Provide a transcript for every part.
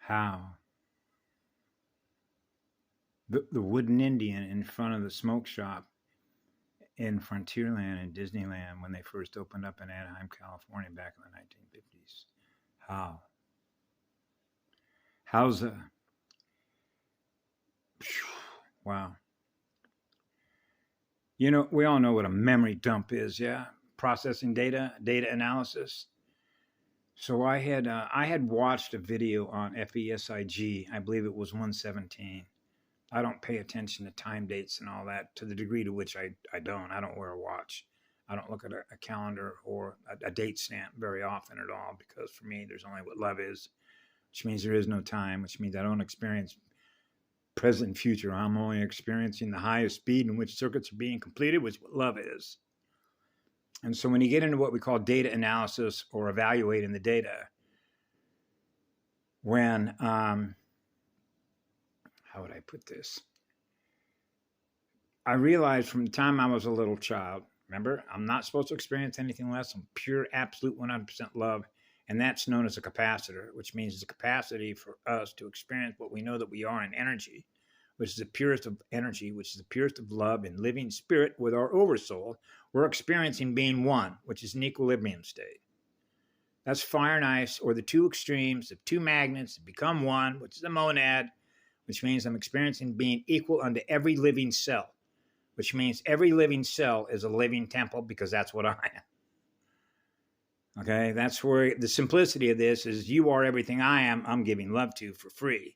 how the wooden Indian in front of the smoke shop in Frontierland and Disneyland when they first opened up in Anaheim, California back in the 1950s. How's wow. You know, we all know what a memory dump is, yeah? Processing data, data analysis. So I had watched a video on FESIG. I believe it was 117. I don't pay attention to time dates and all that to the degree to which I don't. I don't wear a watch. I don't look at a calendar or a date stamp very often at all, because for me, there's only what love is, which means there is no time, which means I don't experience present and future. I'm only experiencing the highest speed in which circuits are being completed, which is what love is. And so when you get into what we call data analysis or evaluating the data, when, how would I put this? I realized from the time I was a little child, remember, I'm not supposed to experience anything less than pure, absolute 100% love. And that's known as a capacitor, which means it's a capacity for us to experience what we know that we are in energy, which is the purest of energy, which is the purest of love and living spirit with our oversoul. We're experiencing being one, which is an equilibrium state. That's fire and ice, or the two extremes of two magnets that become one, which is a monad, which means I'm experiencing being equal unto every living cell, which means every living cell is a living temple, because that's what I am. Okay, that's where the simplicity of this is: you are everything I am, I'm giving love to for free,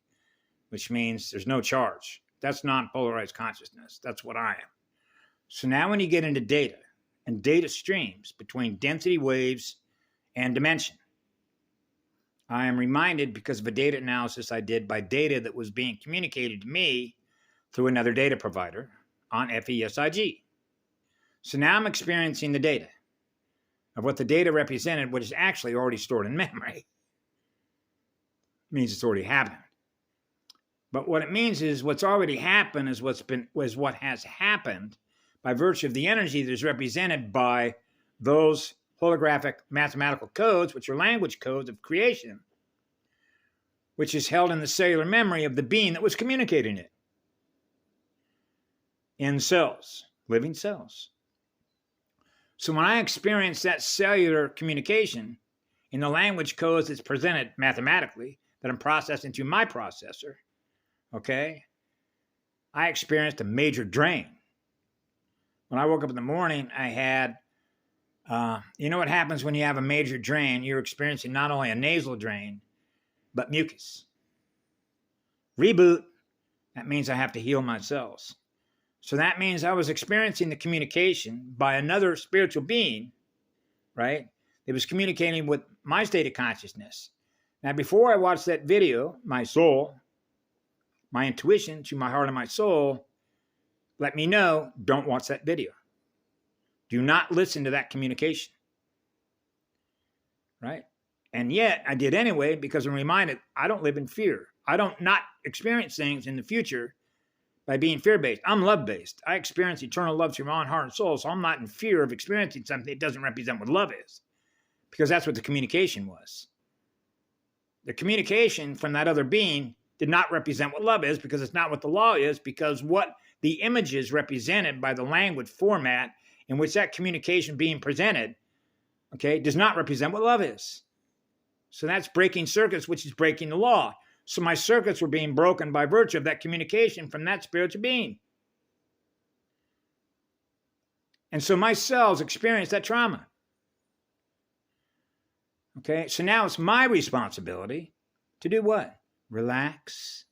which means there's no charge. That's non-polarized consciousness. That's what I am. So now when you get into data and data streams between density waves and dimension, I am reminded, because of a data analysis I did by data that was being communicated to me through another data provider on FESIG. So now I'm experiencing the data of what the data represented, which is actually already stored in memory. It means it's already happened. But what it means is what's already happened is what has happened by virtue of the energy that is represented by those holographic mathematical codes, which are language codes of creation, which is held in the cellular memory of the being that was communicating it in cells, living cells. So when I experience that cellular communication in the language codes that's presented mathematically, that I'm processing through my processor, okay, I experienced a major drain. When I woke up in the morning, I had, you know what happens when you have a major drain? You're experiencing not only a nasal drain, but mucus. Reboot, that means I have to heal my cells. So that means I was experiencing the communication by another spiritual being, right? It was communicating with my state of consciousness. Now, before I watched that video, my soul, my intuition to my heart and my soul, let me know, don't watch that video. Do not listen to that communication, right? And yet I did anyway, because I'm reminded I don't live in fear. I don't not experience things in the future by being fear-based. I'm love-based. I experience eternal love through my own heart and soul, so I'm not in fear of experiencing something that doesn't represent what love is, because that's what the communication was. The communication from that other being did not represent what love is, because it's not what the law is, because what the images represented by the language format in which that communication being presented, okay, does not represent what love is. So that's breaking circuits, which is breaking the law. So my circuits were being broken by virtue of that communication from that spiritual being. And so my cells experienced that trauma. Okay, so now it's my responsibility to do what? Relax.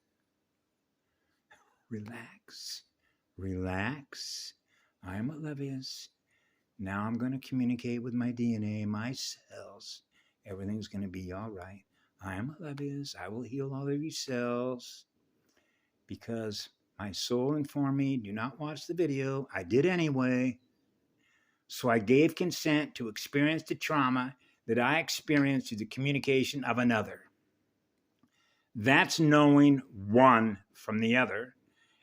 Relax. Relax. I am what love is. Now I'm going to communicate with my DNA, my cells. Everything's going to be all right. I am what love is. I will heal all of your cells, because my soul informed me, do not watch the video. I did anyway. So I gave consent to experience the trauma that I experienced through the communication of another. That's knowing one from the other.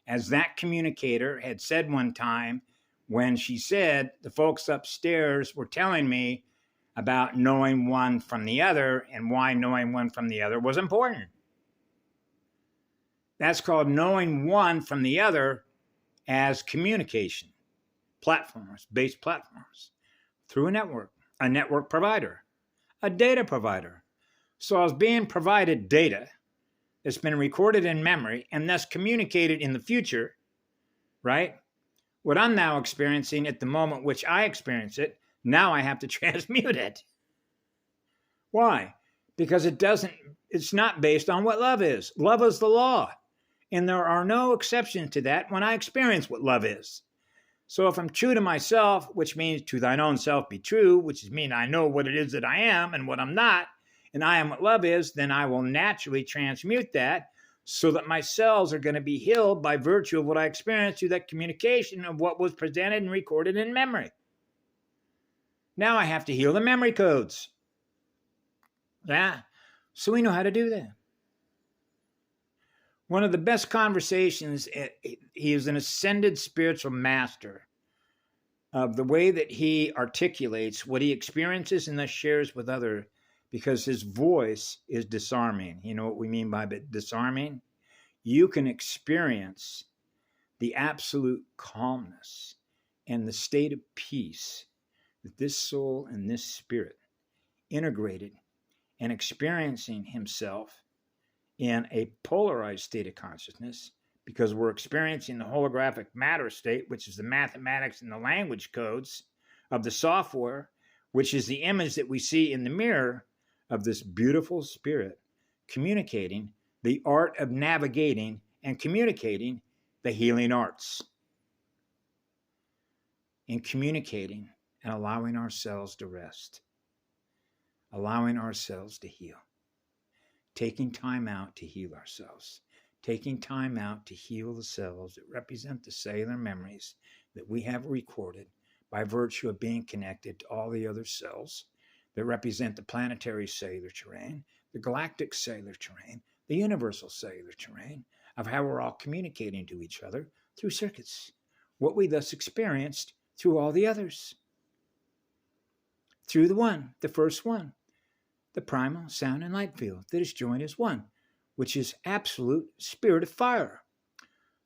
As that communicator had said one time, when she said the folks upstairs were telling me about knowing one from the other and why knowing one from the other was important. That's called knowing one from the other as communication platforms, based platforms, through a network provider, a data provider. So I was being provided data that's been recorded in memory and thus communicated in the future, right? What I'm now experiencing at the moment which I experience it, now I have to transmute it. Why? Because it's not based on what love is. Love is the law. And there are no exceptions to that when I experience what love is. So if I'm true to myself, which means to thine own self be true, which means I know what it is that I am and what I'm not, and I am what love is, then I will naturally transmute that so that my cells are going to be healed by virtue of what I experienced through that communication of what was presented and recorded in memory. Now I have to heal the memory codes. Yeah, so we know how to do that. One of the best conversations, he is an ascended spiritual master of the way that he articulates what he experiences and thus shares with others, because his voice is disarming. You know what we mean by disarming? You can experience the absolute calmness and the state of peace that this soul and this spirit integrated and experiencing himself in a polarized state of consciousness, because we're experiencing the holographic matter state, which is the mathematics and the language codes of the software, which is the image that we see in the mirror of this beautiful spirit communicating the art of navigating and communicating the healing arts, and communicating and allowing ourselves to rest, allowing ourselves to heal. Taking time out to heal ourselves, taking time out to heal the cells that represent the cellular memories that we have recorded by virtue of being connected to all the other cells that represent the planetary cellular terrain, the galactic cellular terrain, the universal cellular terrain of how we're all communicating to each other through circuits, what we thus experienced through all the others, through the one, the first one, the primal sound and light field that is joined as one, which is absolute spirit of fire.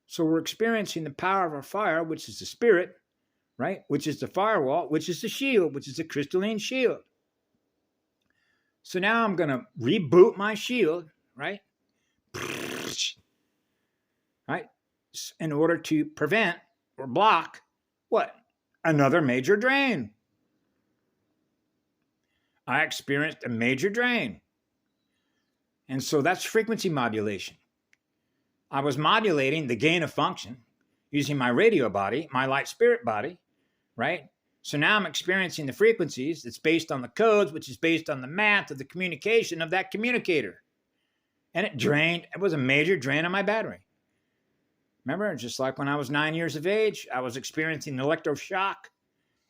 So we're experiencing the power of our fire, which is the spirit, right? Which is the firewall, which is the shield, which is the crystalline shield. So now I'm going to reboot my shield, right? Right? In order to prevent or block what? Another major drain. I experienced a major drain. And so that's frequency modulation. I was modulating the gain of function using my radio body, my light spirit body, right? So now I'm experiencing the frequencies that's based on the codes, which is based on the math of the communication of that communicator. And it was a major drain on my battery. Remember, just like when I was 9 years of age, I was experiencing electroshock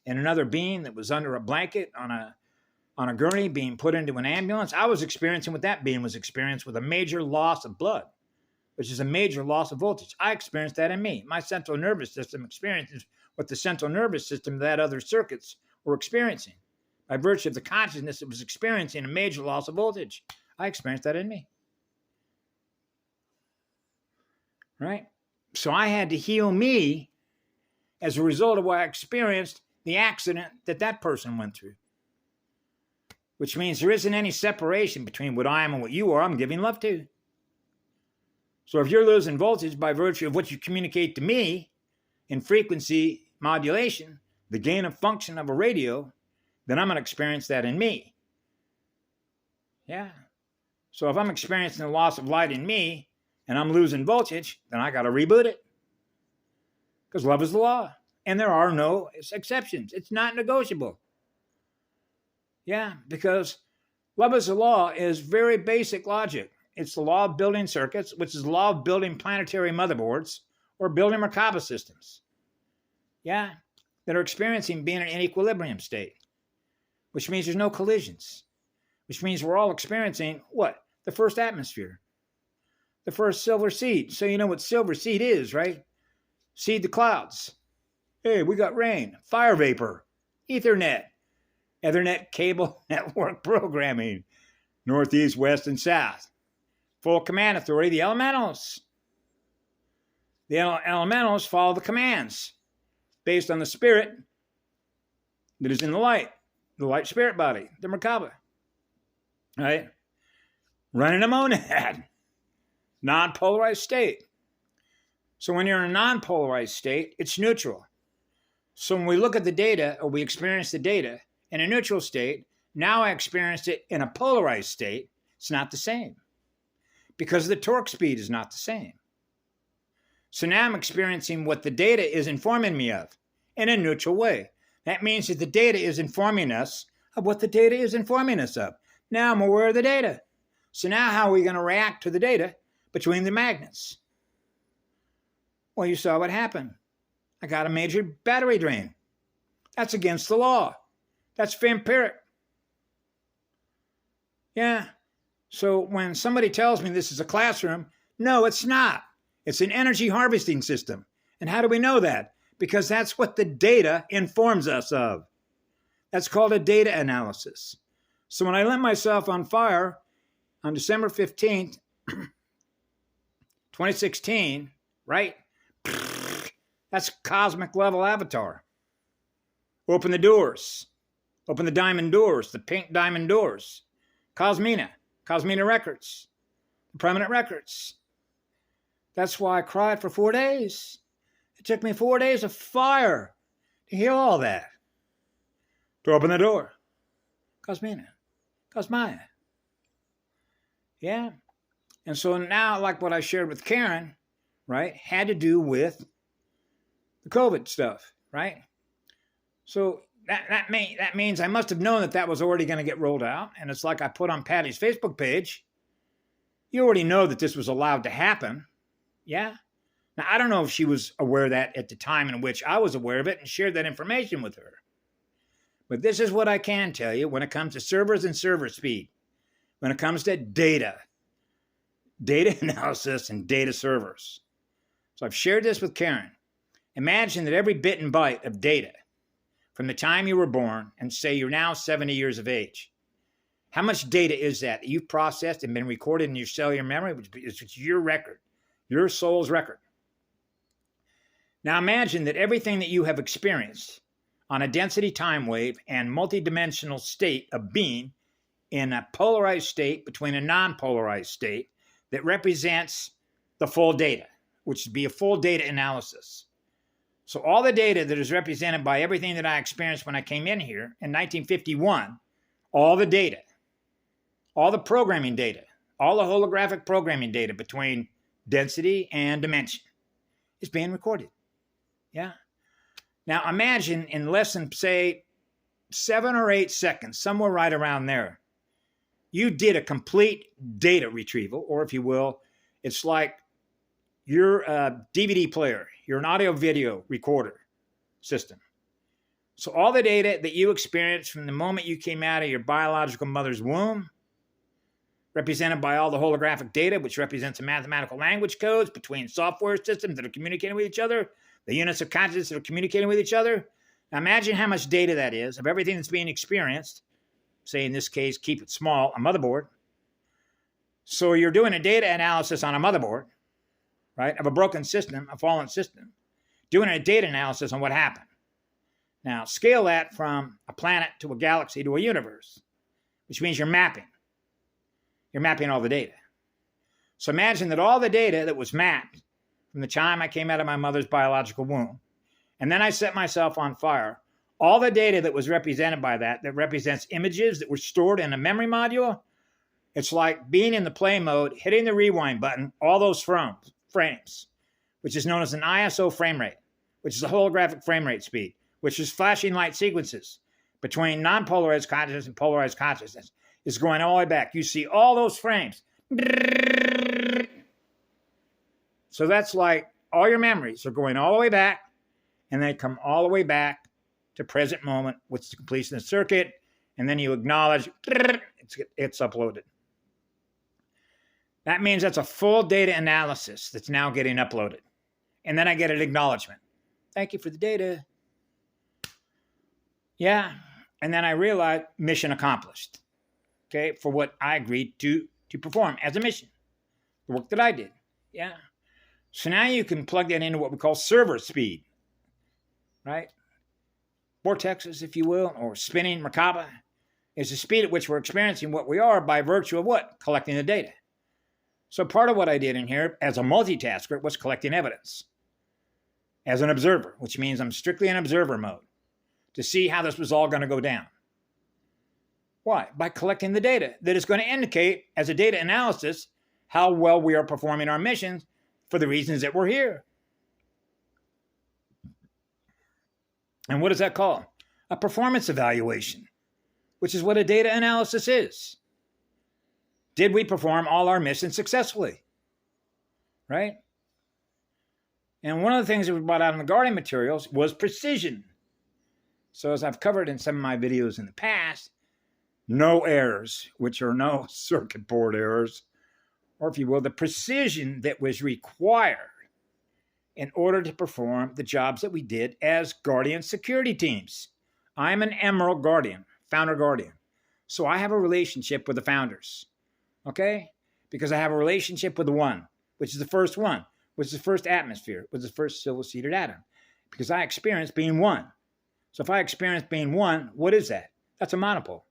and another being that was under a blanket on a gurney being put into an ambulance. I was experiencing what that being was experienced with a major loss of blood, which is a major loss of voltage. I experienced that in me. My central nervous system experiences what the central nervous system that other circuits were experiencing. By virtue of the consciousness, it was experiencing a major loss of voltage. I experienced that in me. Right? So I had to heal me as a result of what I experienced, the accident that person went through. Which means there isn't any separation between what I am and what you are. I'm giving love to. So if you're losing voltage by virtue of what you communicate to me in frequency modulation, the gain of function of a radio, then I'm going to experience that in me. Yeah. So if I'm experiencing the loss of light in me and I'm losing voltage, then I got to reboot it. Because love is the law. And there are no exceptions. It's not negotiable. Yeah, because love is the law is very basic logic. It's the law of building circuits, which is the law of building planetary motherboards or building Merkaba systems. Yeah, that are experiencing being in an equilibrium state, which means there's no collisions, which means we're all experiencing what? The first atmosphere, the first silver seed. So you know what silver seed is, right? Seed the clouds. Hey, we got rain, fire vapor, Ethernet cable network programming, northeast, west, and south. Full command authority, the elementals. The elementals follow the commands based on the spirit that is in the light spirit body, the Merkaba. Right? Running a monad, non-polarized state. So when you're in a non-polarized state, it's neutral. So when we look at the data, or we experience the data in a neutral state, now I experienced it in a polarized state, it's not the same. Because the torque speed is not the same. So now I'm experiencing what the data is informing me of in a neutral way. That means that the data is informing us of what the data is informing us of. Now I'm aware of the data. So now how are we going to react to the data between the magnets? Well, you saw what happened. I got a major battery drain. That's against the law. That's vampiric. Yeah. So when somebody tells me this is a classroom, no, it's not. It's an energy harvesting system. And how do we know that? Because that's what the data informs us of. That's called a data analysis. So when I lit myself on fire on December 15th, 2016, right? That's cosmic level avatar. Open the doors. Open the diamond doors, the pink diamond doors. Cosmina Records, the Permanent Records. That's why I cried for 4 days. It took me 4 days of fire to hear all that. To open the door. Cosmaya. Yeah. And so now, like what I shared with Karen, right, had to do with the COVID stuff, right? So that means I must have known that was already going to get rolled out. And it's like I put on Patty's Facebook page. You already know that this was allowed to happen. Yeah. Now, I don't know if she was aware of that at the time in which I was aware of it and shared that information with her. But this is what I can tell you when it comes to servers and server speed, when it comes to data analysis and data servers. So I've shared this with Karen. Imagine that every bit and byte of data from the time you were born, and say you're now 70 years of age, how much data is that you've processed and been recorded in your cellular memory, which is your record, your soul's record? Now imagine that everything that you have experienced on a density time wave and multidimensional state of being in a polarized state between a non-polarized state that represents the full data, which would be a full data analysis. So all the data that is represented by everything that I experienced when I came in here in 1951, all the data, all the programming data, all the holographic programming data between density and dimension is being recorded. Yeah. Now imagine in less than, say, 7 or 8 seconds, somewhere right around there, you did a complete data retrieval, or if you will, it's like you're a DVD player, you're an audio video recorder system. So all the data that you experienced from the moment you came out of your biological mother's womb, represented by all the holographic data, which represents the mathematical language codes between software systems that are communicating with each other, the units of consciousness that are communicating with each other. Now imagine how much data that is of everything that's being experienced. Say in this case, keep it small, a motherboard. So you're doing a data analysis on a motherboard, right, of a broken system, a fallen system, doing a data analysis on what happened. Now scale that from a planet to a galaxy to a universe, which means you're mapping. You're mapping all the data. So imagine that all the data that was mapped from the time I came out of my mother's biological womb, and then I set myself on fire, all the data that was represented by that represents images that were stored in a memory module. It's like being in the play mode, hitting the rewind button, all those frames, which is known as an ISO frame rate, which is a holographic frame rate speed, which is flashing light sequences between non-polarized consciousness and polarized consciousness. Is going all the way back. You see all those frames. So that's like all your memories are going all the way back, and they come all the way back to present moment with the completion of the circuit, and then you acknowledge it's uploaded. That means that's a full data analysis that's now getting uploaded. And then I get an acknowledgement. Thank you for the data. Yeah. And then I realize mission accomplished. Okay, for what I agreed to perform as a mission, the work that I did. Yeah. So now you can plug that into what we call server speed, right? Vortexes, if you will, or spinning Merkaba, is the speed at which we're experiencing what we are by virtue of what? Collecting the data. So part of what I did in here as a multitasker was collecting evidence as an observer, which means I'm strictly in observer mode to see how this was all going to go down. Why? By collecting the data that is going to indicate, as a data analysis, how well we are performing our missions for the reasons that we're here. And what does that call? A performance evaluation, which is what a data analysis is. Did we perform all our missions successfully? Right? And one of the things that we brought out in the guarding materials was precision. So as I've covered in some of my videos in the past, no errors, which are no circuit board errors, or if you will, the precision that was required in order to perform the jobs that we did as Guardian security teams. I'm an Emerald Guardian, founder Guardian. So I have a relationship with the founders, okay? Because I have a relationship with the one, which is the first one, which is the first atmosphere, which is the first silver-seeded atom. Because I experience being one. So if I experience being one, what is that? That's a monopole,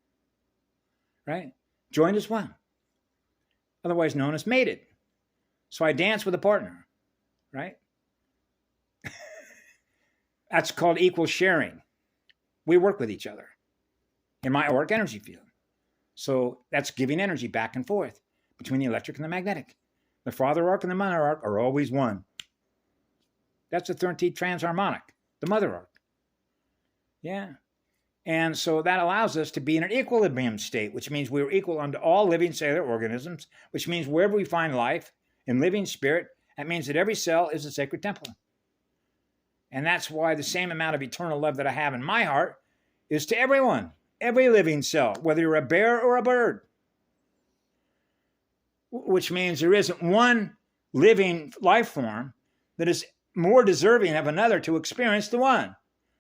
right? Joined as one, otherwise known as mated. So I dance with a partner, right? That's called equal sharing. We work with each other in my auric energy field. So that's giving energy back and forth between the electric and the magnetic. The father arc and the mother arc are always one. That's the 13th transharmonic, the mother arc. Yeah. And so that allows us to be in an equilibrium state, which means we're equal unto all living cellular organisms, which means wherever we find life in living spirit, that means that every cell is a sacred temple. And that's why the same amount of eternal love that I have in my heart is to everyone, every living cell, whether you're a bear or a bird. Which means there isn't one living life form that is more deserving of another to experience the one,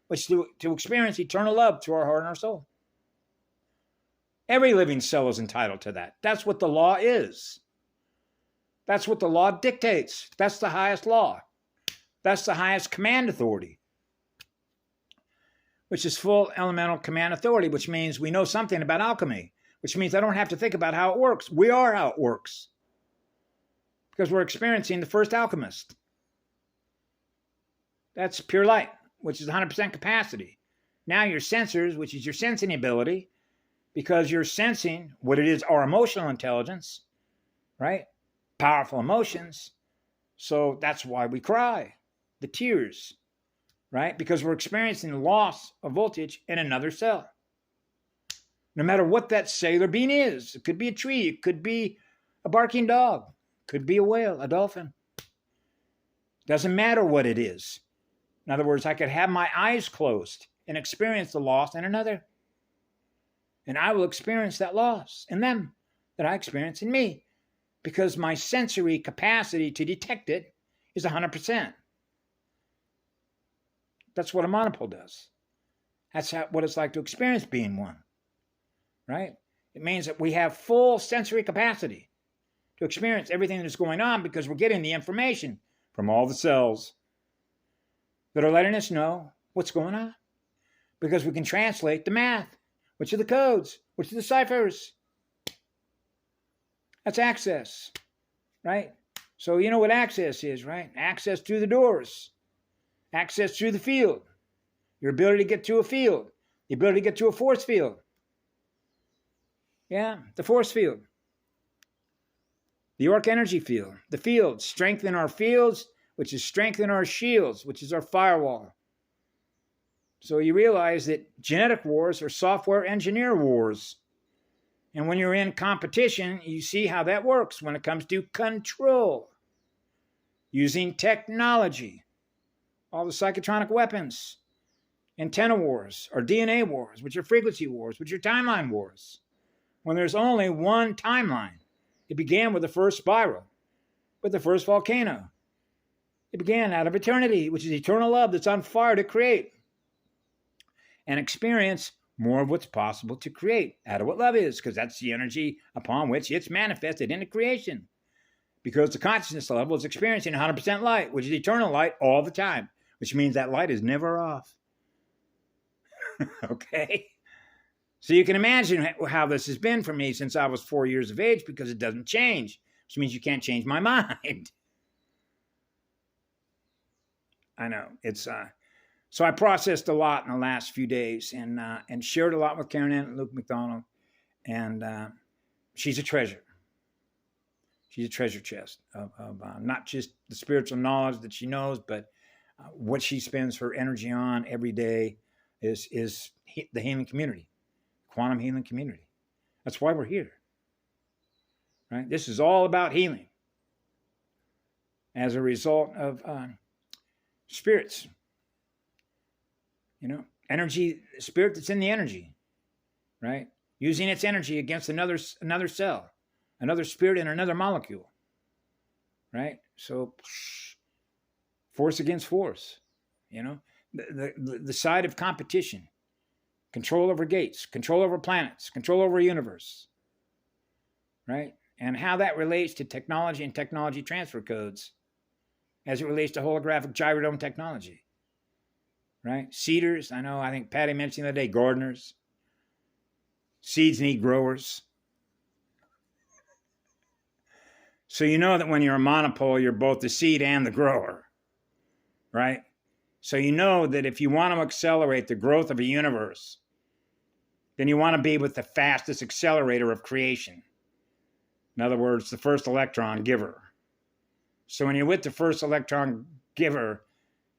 which to experience eternal love through our heart and our soul. Every living cell is entitled to that. That's what the law is. That's what the law dictates. That's the highest law. That's the highest command authority, which is full elemental command authority, which means we know something about alchemy, which means I don't have to think about how it works. We are how it works because we're experiencing the first alchemist. That's pure light, which is 100% capacity. Now your sensors, which is your sensing ability, because you're sensing what it is, our emotional intelligence, right? Powerful emotions. So that's why we cry, the tears, right? Because we're experiencing the loss of voltage in another cell. No matter what that cellular being is, it could be a tree, it could be a barking dog, it could be a whale, a dolphin. Doesn't matter what it is. In other words, I could have my eyes closed and experience the loss in another. And I will experience that loss in them that I experience in me because my sensory capacity to detect it is 100%. That's what a monopole does. That's what it's like to experience being one, right? It means that we have full sensory capacity to experience everything that's going on because we're getting the information from all the cells that are letting us know what's going on because we can translate the math, which are the codes, which are the ciphers. That's access, right? So you know what access is, right? Access through the doors. Access through the field, your ability to get to a field, the ability to get to a force field. Yeah, the force field. The auric energy field, the fields, strengthen our fields, which is strengthen our shields, which is our firewall. So you realize that genetic wars are software engineer wars. And when you're in competition, you see how that works when it comes to control, using technology. All the psychotronic weapons, antenna wars, or DNA wars, which are frequency wars, which are timeline wars. When there's only one timeline. It began with the first spiral, with the first volcano. It began out of eternity, which is eternal love that's on fire to create and experience more of what's possible to create out of what love is, because that's the energy upon which it's manifested into creation. because the consciousness level is experiencing 100% light, which is eternal light all the time, which means that light is never off. Okay? So you can imagine how this has been for me since I was 4 years of age, because it doesn't change, which means you can't change my mind. I know. It's so I processed a lot in the last few days, and shared a lot with Karen and Luke McDonald, and she's a treasure. She's a treasure chest of not just the spiritual knowledge that she knows, but what she spends her energy on every day is the healing community, quantum healing community. That's why we're here, right? This is all about healing as a result of spirits. Energy, spirit that's in the energy, right? Using its energy against another cell, another spirit in another molecule, right? So force against force, the side of competition, control over gates, control over planets, control over universe, right? And how that relates to technology and technology transfer codes as it relates to holographic gyrodome technology, right? Seeders, I think Patty mentioned the other day, gardeners. Seeds need growers. So you know that when you're a monopole, you're both the seed and the grower, right? So you know that if you want to accelerate the growth of a universe, then you want to be with the fastest accelerator of creation. In other words, the first electron giver. So when you're with the first electron giver,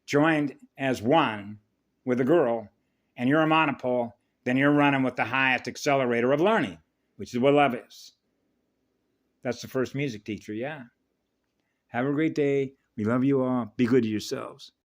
joined as one with a girl, and you're a monopole, then you're running with the highest accelerator of learning, which is what love is. That's the first music teacher, yeah. Have a great day. We love you all. Be good to yourselves.